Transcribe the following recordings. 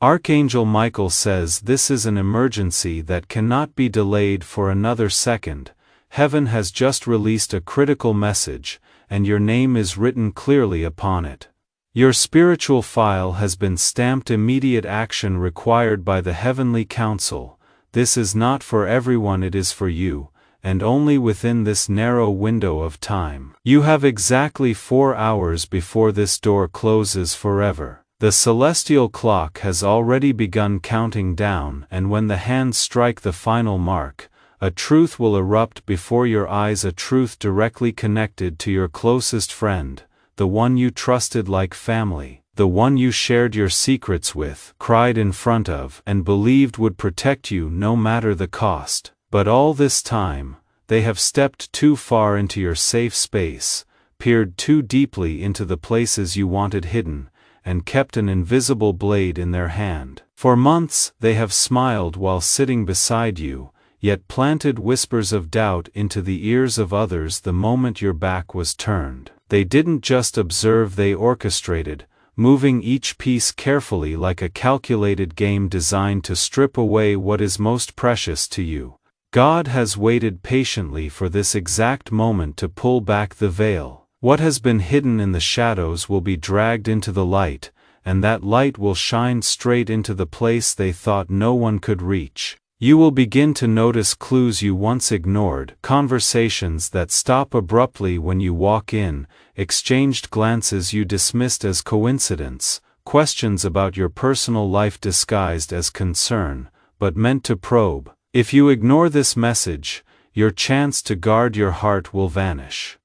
Archangel Michael says this is an emergency that cannot be delayed for another second. Heaven has just released a critical message, and your name is written clearly upon it. Your spiritual file has been stamped. Immediate action required by the Heavenly Council. This is not for everyone, it is for you, and only within this narrow window of time. You have exactly 4 hours before this door closes forever. The celestial clock has already begun counting down, and when the hands strike the final mark, a truth will erupt before your eyes, a truth directly connected to your closest friend, the one you trusted like family, the one you shared your secrets with, cried in front of, and believed would protect you no matter the cost. But all this time, they have stepped too far into your safe space, peered too deeply into the places you wanted hidden, and kept an invisible blade in their hand. For months they have smiled while sitting beside you, yet planted whispers of doubt into the ears of others the moment your back was turned. They didn't just observe, they orchestrated, moving each piece carefully like a calculated game designed to strip away what is most precious to you. God has waited patiently for this exact moment to pull back the veil. What has been hidden in the shadows will be dragged into the light, and that light will shine straight into the place they thought no one could reach. You will begin to notice clues you once ignored, conversations that stop abruptly when you walk in, exchanged glances you dismissed as coincidence, questions about your personal life disguised as concern, but meant to probe. If you ignore this message, your chance to guard your heart will vanish.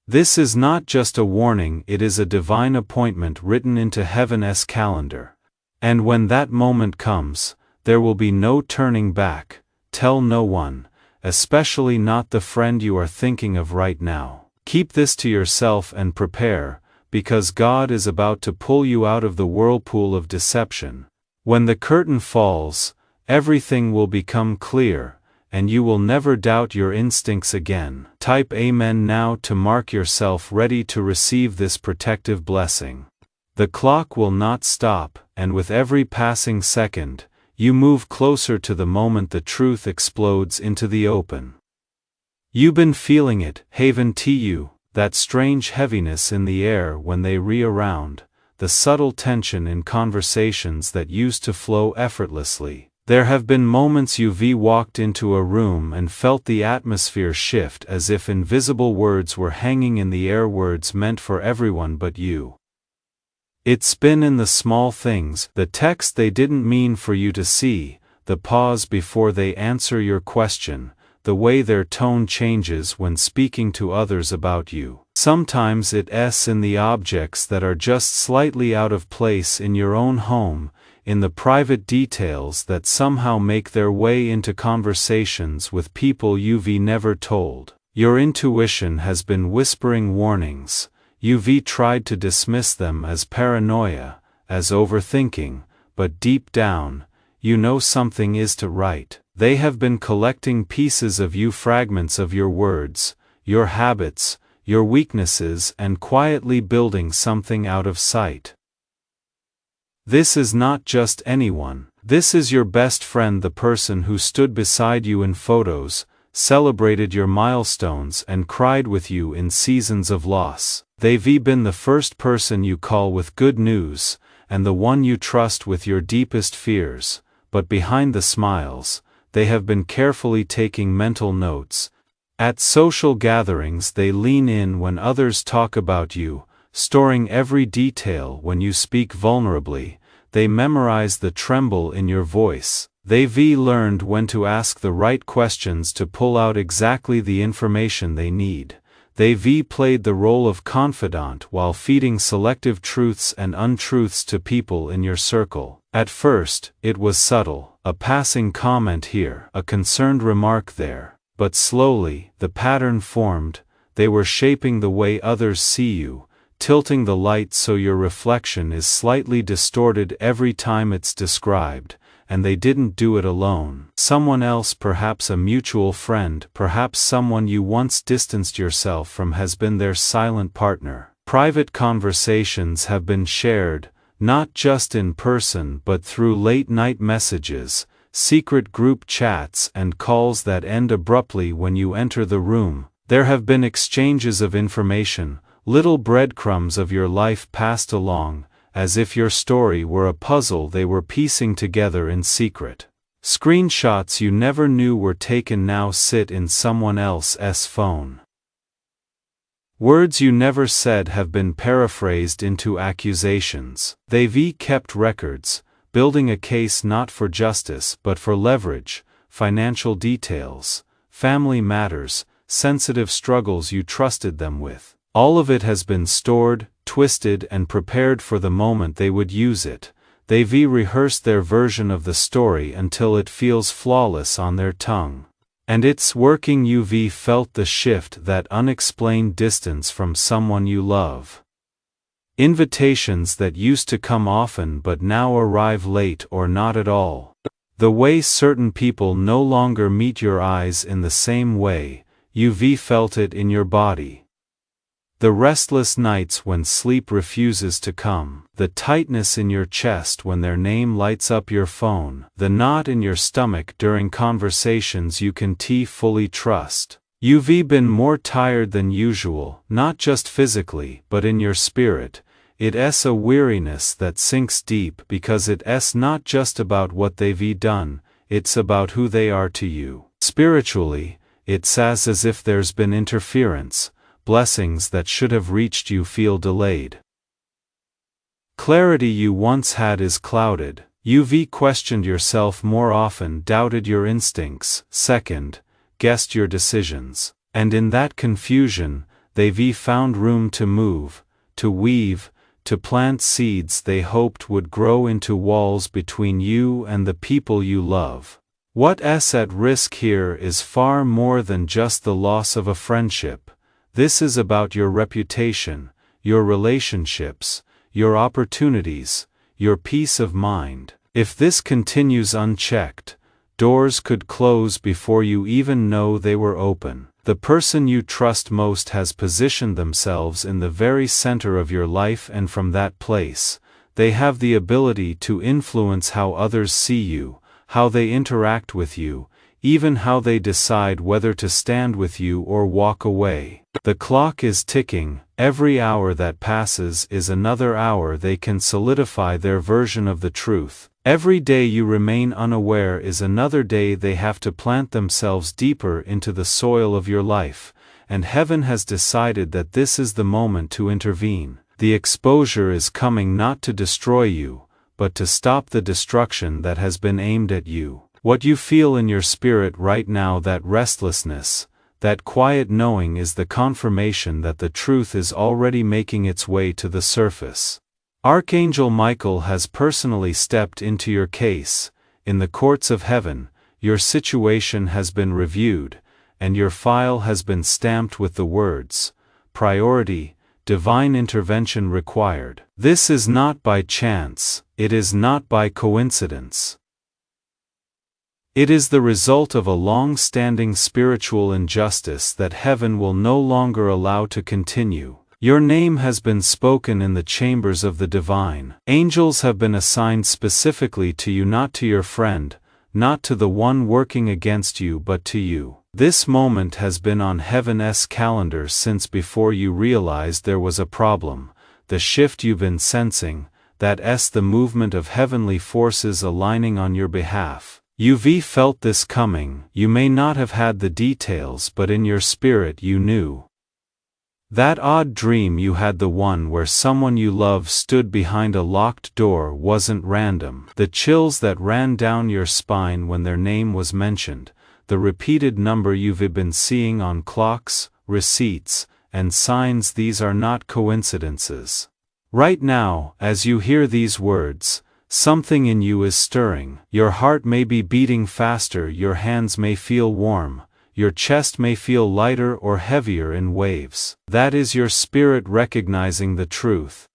This is not just a warning, it is a divine appointment written into heaven's calendar. And when that moment comes, there will be no turning back. Tell no one, especially not the friend you are thinking of right now. Keep this to yourself and prepare, because God is about to pull you out of the whirlpool of deception. When the curtain falls, everything will become clear, and you will never doubt your instincts again. Type Amen now to mark yourself ready to receive this protective blessing. The clock will not stop, and with every passing second, you move closer to the moment the truth explodes into the open. You've been feeling it, Haven TU, that strange heaviness in the air when they re-around, the subtle tension in conversations that used to flow effortlessly. There have been moments you've walked into a room and felt the atmosphere shift as if invisible words were hanging in the air, words meant for everyone but you. It's been in the small things, the text they didn't mean for you to see, the pause before they answer your question, the way their tone changes when speaking to others about you. Sometimes it's in the objects that are just slightly out of place in your own home, in the private details that somehow make their way into conversations with people you've never told. Your intuition has been whispering warnings. You've tried to dismiss them as paranoia, as overthinking, but deep down, you know something is to right. They have been collecting pieces of you, fragments of your words, your habits, your weaknesses, and quietly building something out of sight. This is not just anyone. This is your best friend, the person who stood beside you in photos, celebrated your milestones, and cried with you in seasons of loss. They've been the first person you call with good news, and the one you trust with your deepest fears, but behind the smiles, they have been carefully taking mental notes. At social gatherings they lean in when others talk about you, storing every detail when you speak vulnerably. They memorize the tremble in your voice. They've learned when to ask the right questions to pull out exactly the information they need. They've played the role of confidant while feeding selective truths and untruths to people in your circle. At first, it was subtle, a passing comment here, a concerned remark there. But slowly, the pattern formed. They were shaping the way others see you, tilting the light so your reflection is slightly distorted every time it's described. And they didn't do it alone. Someone else, perhaps a mutual friend, perhaps someone you once distanced yourself from, has been their silent partner. Private conversations have been shared, not just in person but through late-night messages, secret group chats and calls that end abruptly when you enter the room. There have been exchanges of information, little breadcrumbs of your life passed along, as if your story were a puzzle they were piecing together in secret. Screenshots you never knew were taken now sit in someone else's phone. Words you never said have been paraphrased into accusations. They've kept records, building a case not for justice but for leverage, financial details, family matters, sensitive struggles you trusted them with. All of it has been stored, twisted and prepared for the moment they would use it. They've rehearsed their version of the story until it feels flawless on their tongue. And it's working. You've felt the shift, that unexplained distance from someone you love. Invitations that used to come often but now arrive late or not at all. The way certain people no longer meet your eyes in the same way, you've felt it in your body. The restless nights when sleep refuses to come, the tightness in your chest when their name lights up your phone, the knot in your stomach during conversations you can fully trust. You've been more tired than usual, not just physically but in your spirit. It's a weariness that sinks deep because it's not just about what they've done, it's about who they are to you. Spiritually, it's as if there's been interference. Blessings that should have reached you feel delayed. Clarity you once had is clouded. You've questioned yourself more often, doubted your instincts, second-guessed your decisions. And in that confusion, they've found room to move, to weave, to plant seeds they hoped would grow into walls between you and the people you love. What's at risk here is far more than just the loss of a friendship. This is about your reputation, your relationships, your opportunities, your peace of mind. If this continues unchecked, doors could close before you even know they were open. The person you trust most has positioned themselves in the very center of your life, and from that place, they have the ability to influence how others see you, how they interact with you, even how they decide whether to stand with you or walk away. The clock is ticking. Every hour that passes is another hour they can solidify their version of the truth. Every day you remain unaware is another day they have to plant themselves deeper into the soil of your life, and heaven has decided that this is the moment to intervene. The exposure is coming not to destroy you, but to stop the destruction that has been aimed at you. What you feel in your spirit right now, that restlessness, that quiet knowing, is the confirmation that the truth is already making its way to the surface. Archangel Michael has personally stepped into your case. In the courts of heaven, your situation has been reviewed, and your file has been stamped with the words, "Priority, divine intervention required." This is not by chance, it is not by coincidence. It is the result of a long-standing spiritual injustice that heaven will no longer allow to continue. Your name has been spoken in the chambers of the divine. Angels have been assigned specifically to you, not to your friend, not to the one working against you, but to you. This moment has been on heaven's calendar since before you realized there was a problem. The shift you've been sensing, that's the movement of heavenly forces aligning on your behalf. You've felt this coming. You may not have had the details, but in your spirit you knew. That odd dream you had, the one where someone you love stood behind a locked door, wasn't random. The chills that ran down your spine when their name was mentioned, the repeated number you've been seeing on clocks, receipts, and signs, these are not coincidences. Right now, as you hear these words, something in you is stirring. Your heart may be beating faster, your hands may feel warm, your chest may feel lighter or heavier in waves. That is your spirit recognizing the truth.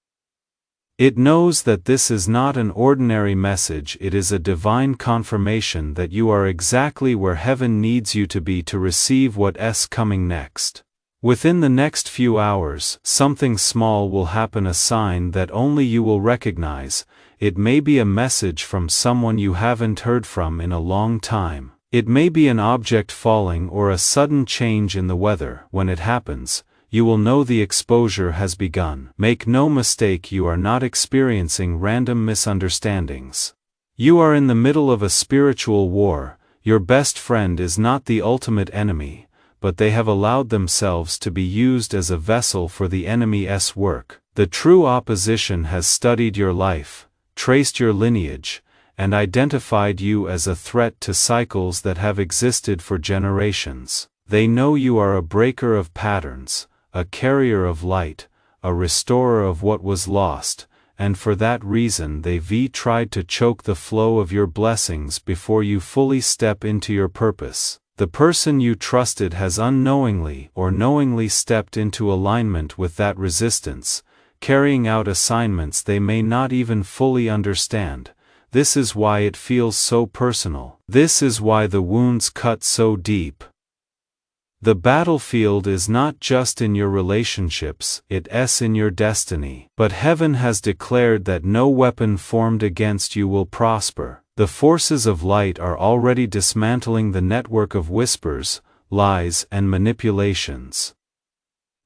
It knows that this is not an ordinary message, it is a divine confirmation that you are exactly where heaven needs you to be to receive what's coming next. Within the next few hours, something small will happen, a sign that only you will recognize. It may be a message from someone you haven't heard from in a long time. It may be an object falling or a sudden change in the weather. When it happens, you will know the exposure has begun. Make no mistake, you are not experiencing random misunderstandings. You are in the middle of a spiritual war. Your best friend is not the ultimate enemy, but they have allowed themselves to be used as a vessel for the enemy's work. The true opposition has studied your life, traced your lineage, and identified you as a threat to cycles that have existed for generations. They know you are a breaker of patterns, a carrier of light, a restorer of what was lost, and for that reason they've tried to choke the flow of your blessings before you fully step into your purpose. The person you trusted has unknowingly or knowingly stepped into alignment with that resistance, carrying out assignments they may not even fully understand. This is why it feels so personal. This is why the wounds cut so deep. The battlefield is not just in your relationships, it's in your destiny. But heaven has declared that no weapon formed against you will prosper. The forces of light are already dismantling the network of whispers, lies, and manipulations.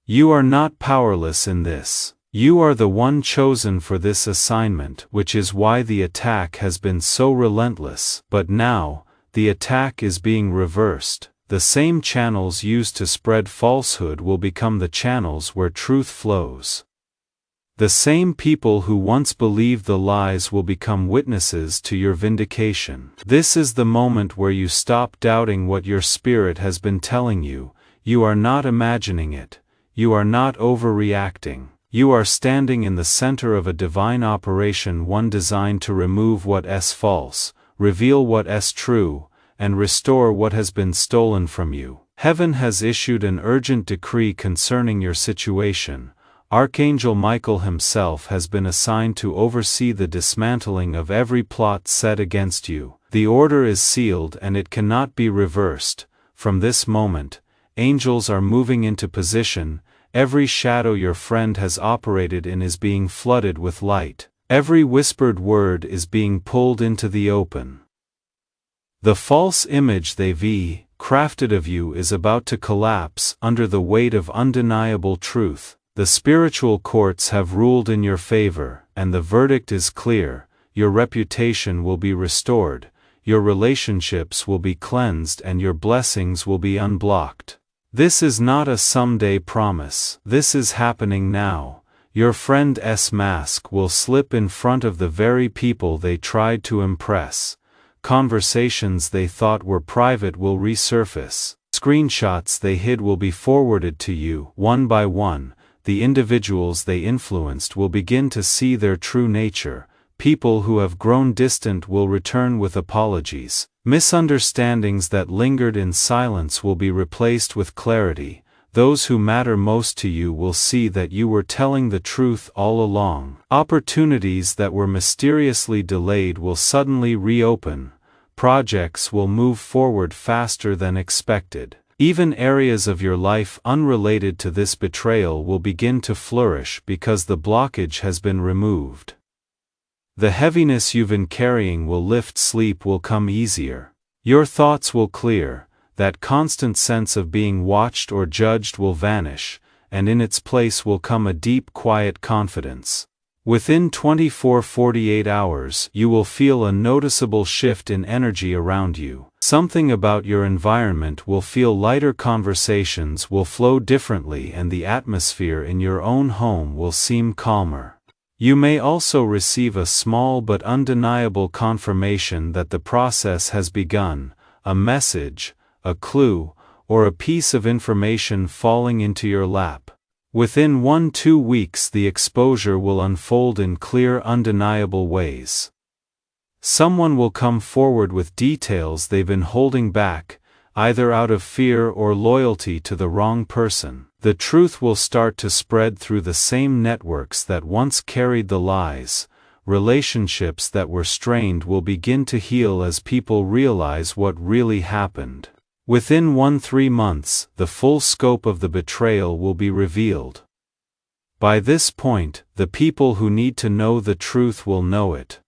You are not powerless in this. You are the one chosen for this assignment, which is why the attack has been so relentless. But now, the attack is being reversed. The same channels used to spread falsehood will become the channels where truth flows. The same people who once believed the lies will become witnesses to your vindication. This is the moment where you stop doubting what your spirit has been telling you. You are not imagining it. You are not overreacting. You are standing in the center of a divine operation, one designed to remove what's false, reveal what's true, and restore what has been stolen from you. Heaven has issued an urgent decree concerning your situation. Archangel Michael himself has been assigned to oversee the dismantling of every plot set against you. The order is sealed and it cannot be reversed. From this moment, angels are moving into position. Every shadow your friend has operated in is being flooded with light. Every whispered word is being pulled into the open. The false image they've crafted of you is about to collapse under the weight of undeniable truth. The spiritual courts have ruled in your favor, and the verdict is clear. Your reputation will be restored, your relationships will be cleansed, and your blessings will be unblocked. This is not a someday promise. This is happening now. Your friend's mask will slip in front of the very people they tried to impress. Conversations they thought were private will resurface. Screenshots they hid will be forwarded to you. One by one, the individuals they influenced will begin to see their true nature. People who have grown distant will return with apologies. Misunderstandings that lingered in silence will be replaced with clarity. Those who matter most to you will see that you were telling the truth all along. Opportunities that were mysteriously delayed will suddenly reopen. Projects will move forward faster than expected. Even areas of your life unrelated to this betrayal will begin to flourish because the blockage has been removed. The heaviness you've been carrying will lift, sleep will come easier. Your thoughts will clear, that constant sense of being watched or judged will vanish, and in its place will come a deep, quiet confidence. Within 24-48 hours, you will feel a noticeable shift in energy around you. Something about your environment will feel lighter, conversations will flow differently, and the atmosphere in your own home will seem calmer. You may also receive a small but undeniable confirmation that the process has begun, a message, a clue, or a piece of information falling into your lap. Within 1-2 weeks the exposure will unfold in clear, undeniable ways. Someone will come forward with details they've been holding back, either out of fear or loyalty to the wrong person. The truth will start to spread through the same networks that once carried the lies. Relationships that were strained will begin to heal as people realize what really happened. Within 1-3 months, the full scope of the betrayal will be revealed. By this point, the people who need to know the truth will know it.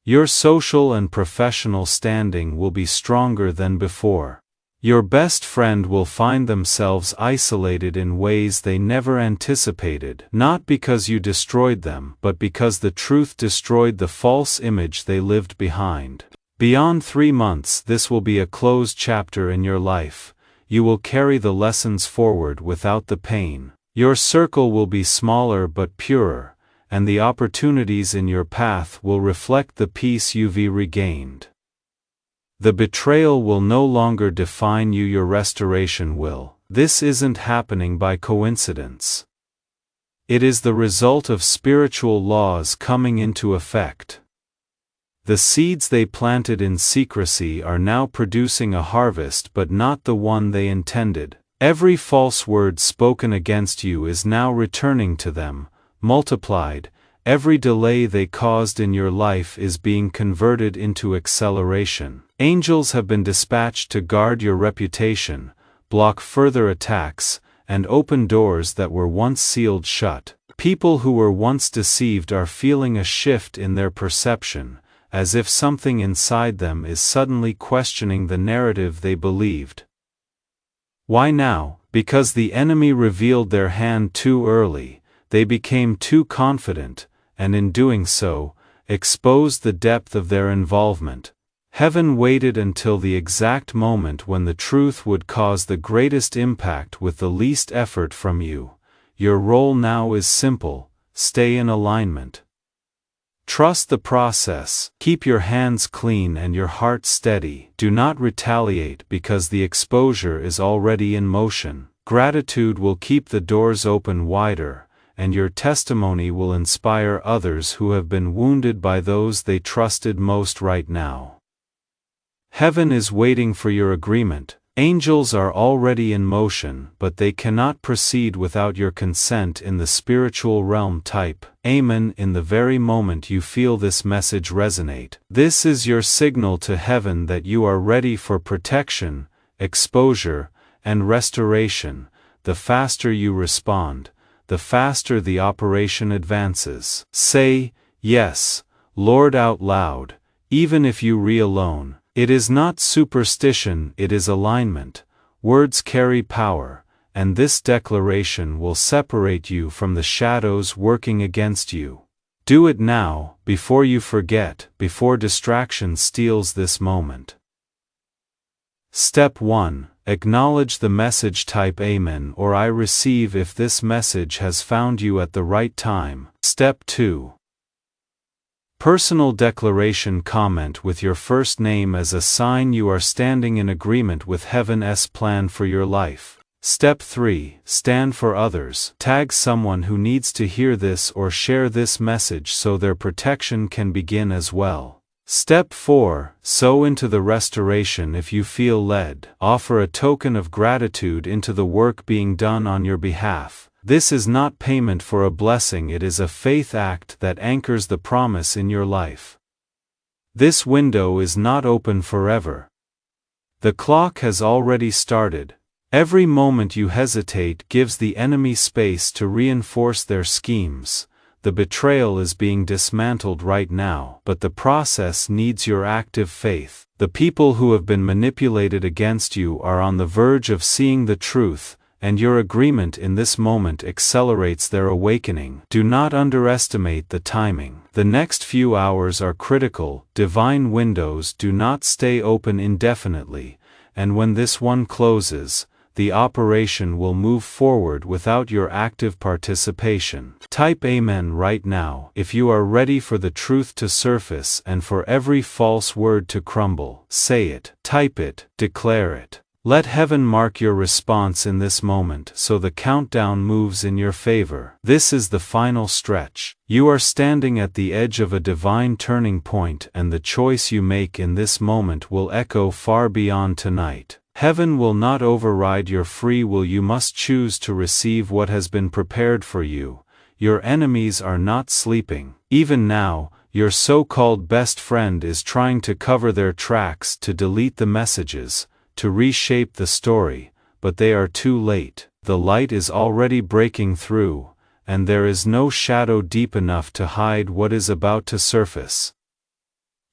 Your social and professional standing will be stronger than before. Your best friend will find themselves isolated in ways they never anticipated, not because you destroyed them, but because the truth destroyed the false image they lived behind. Beyond 3 months, this will be a closed chapter in your life. You will carry the lessons forward without the pain. Your circle will be smaller but purer, and the opportunities in your path will reflect the peace you've regained. The betrayal will no longer define you, your restoration will. This isn't happening by coincidence. It is the result of spiritual laws coming into effect. The seeds they planted in secrecy are now producing a harvest, but not the one they intended. Every false word spoken against you is now returning to them, multiplied. Every delay they caused in your life is being converted into acceleration. Angels have been dispatched to guard your reputation, block further attacks, and open doors that were once sealed shut. People who were once deceived are feeling a shift in their perception, as if something inside them is suddenly questioning the narrative they believed. Why now? Because the enemy revealed their hand too early. They became too confident, and in doing so, exposed the depth of their involvement. Heaven waited until the exact moment when the truth would cause the greatest impact with the least effort from you. Your role now is simple: stay in alignment. Trust the process, keep your hands clean and your heart steady. Do not retaliate because the exposure is already in motion. Gratitude will keep the doors open wider, and your testimony will inspire others who have been wounded by those they trusted most right now. Heaven is waiting for your agreement. Angels are already in motion, but they cannot proceed without your consent in the spiritual realm. Type Amen in the very moment you feel this message resonate. This is your signal to heaven that you are ready for protection, exposure, and restoration. The faster you respond, the faster the operation advances. Say, "Yes, Lord," out loud, even if you re alone. It is not superstition, it is alignment. Words carry power, and this declaration will separate you from the shadows working against you. Do it now, before you forget, before distraction steals this moment. Step 1. Acknowledge the message. Type Amen or I receive if this message has found you at the right time. Step 2. Personal declaration. Comment with your first name as a sign you are standing in agreement with Heaven's plan for your life. Step 3. Stand for others. Tag someone who needs to hear this or share this message so their protection can begin as well. Step 4. Sow into the restoration if you feel led. Offer a token of gratitude into the work being done on your behalf. This is not payment for a blessing, it is a faith act that anchors the promise in your life. This window is not open forever. The clock has already started. Every moment you hesitate gives the enemy space to reinforce their schemes. The betrayal is being dismantled right now, but the process needs your active faith. The people who have been manipulated against you are on the verge of seeing the truth, and your agreement in this moment accelerates their awakening. Do not underestimate the timing. The next few hours are critical. Divine windows do not stay open indefinitely, and when this one closes, the operation will move forward without your active participation. Type Amen right now if you are ready for the truth to surface and for every false word to crumble. Say it, type it, declare it. Let heaven mark your response in this moment so the countdown moves in your favor. This is the final stretch. You are standing at the edge of a divine turning point, and the choice you make in this moment will echo far beyond tonight. Heaven will not override your free will. You must choose to receive what has been prepared for you. Your enemies are not sleeping. Even now, your so-called best friend is trying to cover their tracks, to delete the messages, to reshape the story, but they are too late. The light is already breaking through, and there is no shadow deep enough to hide what is about to surface.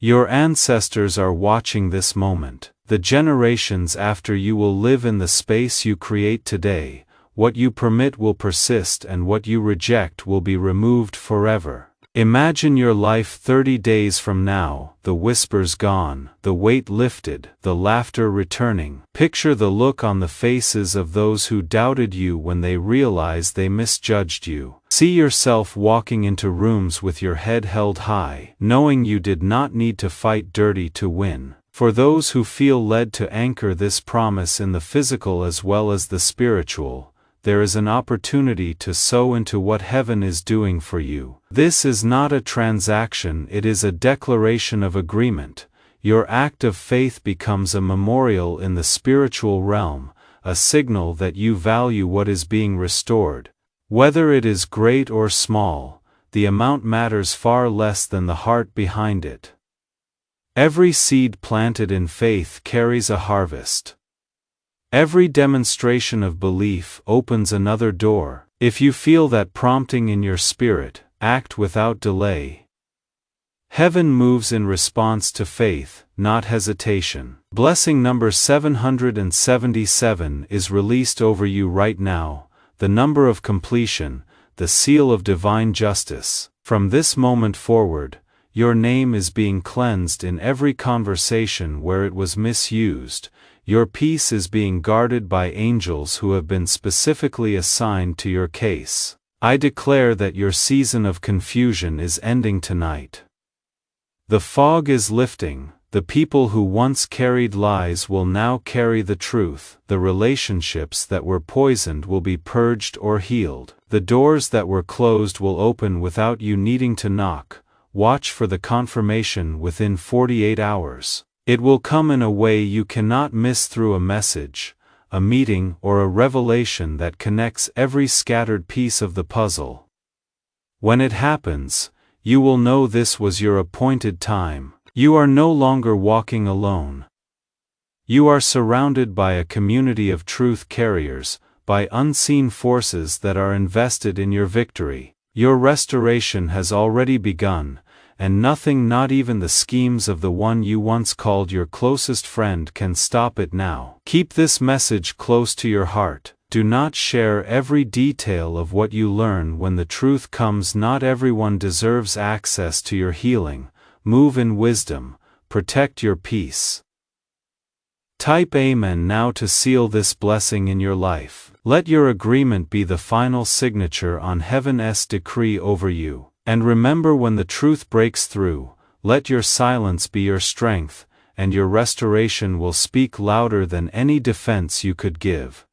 Your ancestors are watching this moment. The generations after you will live in the space you create today. What you permit will persist, and what you reject will be removed forever. Imagine your life 30 days from now, the whispers gone, the weight lifted, the laughter returning. Picture the look on the faces of those who doubted you when they realized they misjudged you. See yourself walking into rooms with your head held high, knowing you did not need to fight dirty to win. For those who feel led to anchor this promise in the physical as well as the spiritual, there is an opportunity to sow into what heaven is doing for you. This is not a transaction, it is a declaration of agreement. Your act of faith becomes a memorial in the spiritual realm, a signal that you value what is being restored. Whether it is great or small, the amount matters far less than the heart behind it. Every seed planted in faith carries a harvest. Every demonstration of belief opens another door. If you feel that prompting in your spirit, act without delay. Heaven moves in response to faith, not hesitation. Blessing number 777 is released over you right now, the number of completion, the seal of divine justice. From this moment forward, your name is being cleansed in every conversation where it was misused. Your peace is being guarded by angels who have been specifically assigned to your case. I declare that your season of confusion is ending tonight. The fog is lifting. The people who once carried lies will now carry the truth. The relationships that were poisoned will be purged or healed. The doors that were closed will open without you needing to knock. Watch for the confirmation within 48 hours. It will come in a way you cannot miss, through a message, a meeting, or a revelation that connects every scattered piece of the puzzle. When it happens, you will know this was your appointed time. You are no longer walking alone. You are surrounded by a community of truth carriers, by unseen forces that are invested in your victory. Your restoration has already begun, and nothing, not even the schemes of the one you once called your closest friend, can stop it now. Keep this message close to your heart. Do not share every detail of what you learn when the truth comes. Not everyone deserves access to your healing. Move in wisdom. Protect your peace. Type Amen now to seal this blessing in your life. Let your agreement be the final signature on heaven's decree over you. And remember, when the truth breaks through, let your silence be your strength, and your restoration will speak louder than any defense you could give.